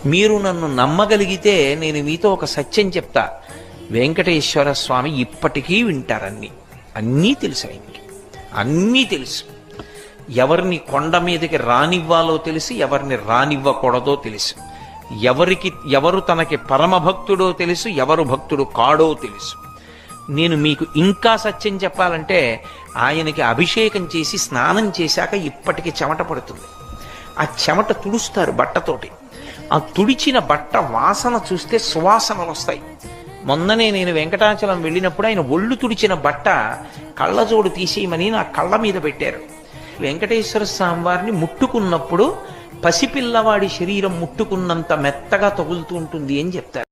మీరు నన్ను నమ్మగలిగితే నేను మీతో ఒక సత్యం చెప్తా. వెంకటేశ్వర స్వామి ఇప్పటికీ వింటారన్నీ. అన్నీ తెలుసు ఆయనకి, అన్నీ తెలుసు. ఎవరిని కొండ మీదకి రానివ్వాలో తెలిసి, ఎవరిని రానివ్వకూడదో తెలుసు. ఎవరు తనకి పరమభక్తుడో తెలుసు, ఎవరు భక్తుడు కాడో తెలుసు. నేను మీకు ఇంకా సత్యం చెప్పాలంటే, ఆయనకి అభిషేకం చేసి స్నానం చేశాక ఇప్పటికి చెమట పడుతుంది. ఆ చెమట తుడుస్తారు బట్టతోటి. ఆ తుడిచిన బట్ట వాసన చూస్తే సువాసనలు వస్తాయి. మొన్ననే నేను వెంకటాచలం వెళ్ళినప్పుడు ఆయన ఒళ్ళు తుడిచిన బట్ట కళ్ళజోడు తీసేయమని నా కళ్ళ మీద పెట్టారు. వెంకటేశ్వర స్వామి వారిని ముట్టుకున్నప్పుడు పసిపిల్లవాడి శరీరం ముట్టుకున్నంత మెత్తగా తగులుతూ ఉంటుంది అని చెప్తారు.